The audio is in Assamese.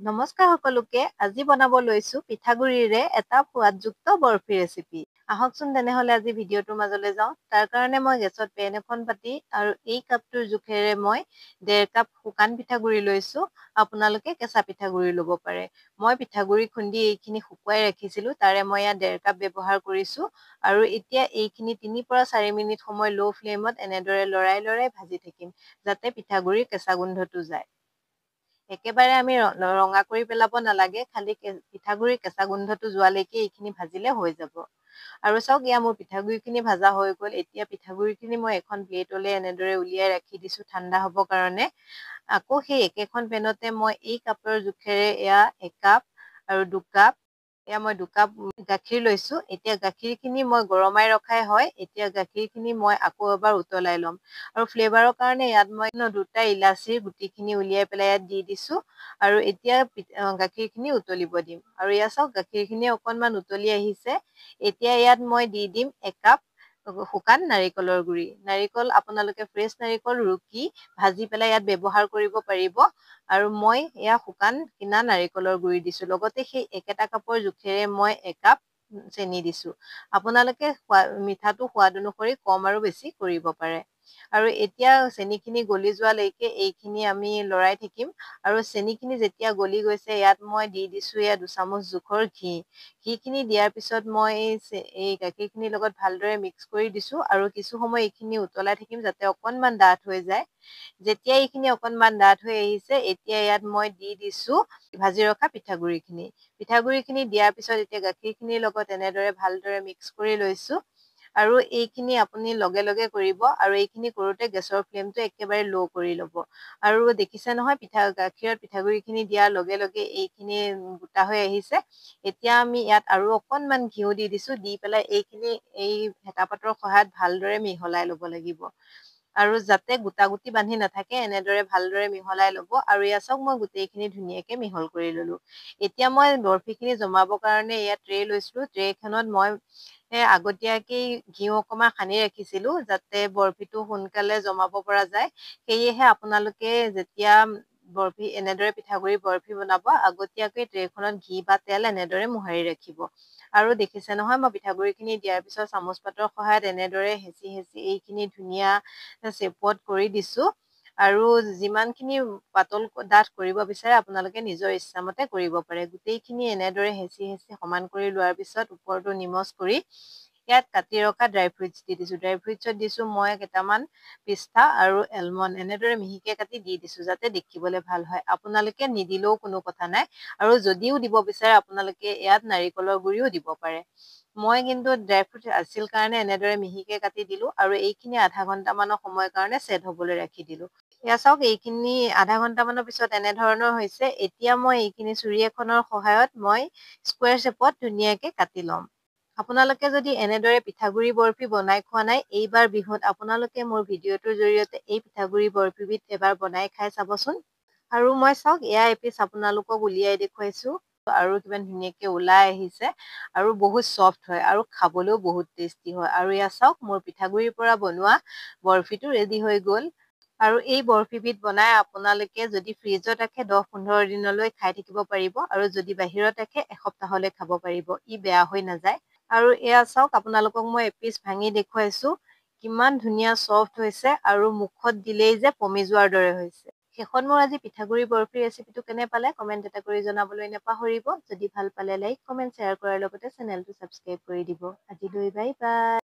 নমস্কাৰ সকলোকে আজি বনাব লৈছো পিঠাগুৰিৰে এটা সোৱাদযুক্ত বৰফি ৰেচিপি আহকচোন তেনেহলে আজি ভিডিঅটোৰ মাজলৈ যাওঁ তাৰ কাৰণে মই গেছত পেন এখন পাতি আৰু এই কাপটোৰ জোখেৰে মই 1.5 কাপ শুকান পিঠাগুৰি লৈছো আপোনালোকে কেঁচা পিঠাগুৰি ল'ব পাৰে মই পিঠাগুৰি খুন্দি এইখিনি শুকুৱাই ৰাখিছিলো তাৰে মই ইয়াত 1.5 কাপ ব্যৱহাৰ কৰিছো আৰু এতিয়া এইখিনি 3 পৰা 4 মিনিট সময় লো ফ্লেমত এনেদৰে লৰাই লৰাই ভাজি থাকিম যাতে পিঠাগুৰিৰ কেঁচা গোন্ধটো যায় একেবাৰে আমি ৰঙা কৰি পেলাব নালাগে খালি পিঠাগুৰিৰ কেঁচা গোন্ধটো যোৱালৈকে এইখিনি ভাজিলে হৈ যাব আৰু চাওক ইয়া মোৰ পিঠাগুৰিখিনি ভাজা হৈ গ'ল এতিয়া পিঠাগুৰিখিনি মই এখন প্লেটলৈ এনেদৰে উলিয়াই ৰাখি দিছো ঠাণ্ডা হ'ব কাৰণে আকৌ সেই একেখন পেনতে মই এই কাপৰ জোখেৰে এয়া 1 কাপ আৰু 2 কাপ এয়া মই 2 কাপ গাখীৰ লৈছো এতিয়া গাখীৰখিনি মই গৰমাই ৰখাই হয় এতিয়া গাখীৰখিনি মই আকৌ এবাৰ উতলাই ল'ম আৰু ফ্লেভাৰৰ কাৰণে ইয়াত মই 2টা ইলাচিৰ গুটিখিনি উলিয়াই পেলাই ইয়াত দি দিছো আৰু এতিয়া গাখীৰখিনি উতলিব দিম আৰু ইয়া চাওক গাখীৰখিনি অকনমান উতলি আহিছে এতিয়া ইয়াত মই দি দিম 1 কাপ শুকান নাৰিকলৰ গুৰি নাৰিকল আপোনালোকে ফ্ৰেছ নাৰিকল ৰুকি ভাজি পেলাই ইয়াত ব্যৱহাৰ কৰিব পাৰিব আৰু মই এয়া শুকান কিনা নাৰিকলৰ গুৰি দিছো লগতে সেই একেটা কাপৰ জোখেৰে মই 1 কাপ চেনি দিছো আপোনালোকে মিঠাটো সোৱাদ অনুসৰি কম আৰু বেছি কৰিব পাৰে আৰু এতিয়া চেনিখিনি গলি যোৱালৈকে এইখিনি আমি লৰাই থাকিম আৰু চেনিখিনি যেতিয়া গলি গৈছে ইয়াত মই দি দিছো এয়া 2 চামুচ জোখৰ ঘিখিনি দিয়াৰ পিছত মই এই গাখীৰখিনিৰ লগত ভালদৰে মিক্স কৰি দিছো আৰু কিছু সময় এইখিনি উতলাই থাকিম যাতে অকনমান ডাঠ হৈ যায় যেতিয়া এইখিনি অকনমান ডাঠ হৈ আহিছে এতিয়া ইয়াত মই দি দিছো ভাজি ৰখা পিঠাগুৰিখিনি দিয়াৰ পিছত এতিয়া গাখীৰখিনিৰ লগত এনেদৰে ভালদৰে মিক্স কৰি লৈছো আৰু এইখিনি আপুনি লগে লগে কৰিব আৰু এইখিনি কৰোতে গেছৰ ফ্লেমটো একেবাৰে লো কৰি ল'ব আৰু দেখিছে নহয় গাখীৰত পিঠাগুৰিখিনি দিয়াৰ লগে লগে এইখিনি গোটা হৈ আহিছে এতিয়া আমি ইয়াত আৰু অকনমান ঘিউ দি দিছো দি পেলাই এইখিনি এই হেতা পাতৰ সহায়ত ভালদৰে মিহলাই ল'ব লাগিব আৰু যাতে গোটা গুটি বান্ধি নাথাকে এনেদৰে ভালদৰে মিহলাই ল'ব আৰু ইয়া চাওক মই গোটেইখিনি ধুনীয়াকে মিহল কৰি ললো এতিয়া মই বৰফিখিনি জমাবৰ কাৰণে ইয়াত ট্ৰে লৈছিলো ট্ৰেখনত মই আগতীয়াকেই ঘিউ অকমান সানি ৰাখিছিলো যাতে বৰফিটো সোনকালে জমাব পৰা যায় সেয়েহে আপোনালোকে যেতিয়া এনেদৰে পিঠাগুৰি বৰফি বনাব আগতীয়াকৈ ট্ৰেখনত ঘি বা তেল এনেদৰে মোহাৰি ৰাখিব আৰু দেখিছে নহয় মই পিঠাগুৰিখিনি দিয়াৰ পিছত চামুচ পাতৰ সহায়ত এনেদৰে হেঁচি হেঁচি এইখিনি ধুনীয়া চেপত কৰি দিছো আৰু যিমানখিনি পাতল ডাঠ কৰিব বিচাৰে আপোনালোকে নিজৰ ইচ্ছামতে কৰিব পাৰে গোটেইখিনি এনেদৰে হেঁচি হেঁচি সমান কৰি লোৱাৰ পিছত ওপৰটো নিমজ কৰি ইয়াত কাটি ৰখা ড্ৰাই ফ্ৰুটছ দি দিছো ড্ৰাই ফ্ৰুটছত দিছো মই কেইটামান পিস্তা আৰু এলমণ্ড এনেদৰে মিহিকে কাটি দি দিছো যাতে দেখিবলৈ ভাল হয় আপোনালোকে নিদিলেও কোনো কথা নাই আৰু যদিও দিব বিচাৰে আপোনালোকে ইয়াত নাৰিকলৰ গুৰিও দিব পাৰে মই কিন্তু ড্ৰাই ফ্ৰুট আছিল কাৰণে এনেদৰে মিহিকে কাটি দিলো আৰু এইখিনি আধা ঘন্টামানৰ সময়ৰ কাৰণে ছেট হবলৈ ৰাখি দিলো এয়া চাওক এইখিনি আধা ঘন্টামানৰ পিছত এনেধৰণৰ হৈছে এতিয়া মই এইখিনি চুৰি এখনৰ সহায়ত মই স্কুৱেৰ শ্বেপত ধুনীয়াকে কাটি ল'ম আপোনালোকে যদি এনেদৰে পিঠাগুৰি বৰফি বনাই খোৱা নাই এইবাৰ বিহুত আপোনালোকে মোৰ ভিডিঅ'টোৰ জৰিয়তে এই পিঠাগুৰি বৰফিবিধ এবাৰ বনাই খাই চাবচোন আৰু মই চাওক এয়া এপিচ আপোনালোকক উলিয়াই দেখুৱাইছো আৰু কিমান ধুনীয়াকে ওলাই আহিছে আৰু বহুত চফ্ট হয় আৰু খাবলৈও বহুত টেষ্টি হয় আৰু এয়া চাওক মোৰ পিঠাগুৰিৰ পৰা বনোৱা বৰফিটো ৰেডি হৈ গ'ল আৰু এই বৰফিবিধ বনাই আপোনালোকে যদি ফ্ৰিজত ৰাখে 10-15 দিনলৈ খাই থাকিব পাৰিব আৰু যদি বাহিৰত ৰাখে এসপ্তাহলৈ খাব পাৰিব ই বেয়া হৈ নাযায় আৰু এয়া চাওক আপোনালোকক মই এপিচ ভাঙি দেখুৱাইছো কিমান ধুনীয়া চফ্ট হৈছে আৰু মুখত দিলেই যে পমি যোৱাৰ দৰে হৈছে শেষত মোৰ আজি পিঠাগুৰি বৰফি ৰেচিপিটো কেনে পালে কমেণ্ট এটা কৰি জনাবলৈ নাপাহৰিব যদি ভাল পালে লাইক কমেণ্ট শ্বেয়াৰ কৰাৰ লগতে চেনেলটো ছাবস্ক্ৰাইব কৰি দিব আজিলৈ বাই বাই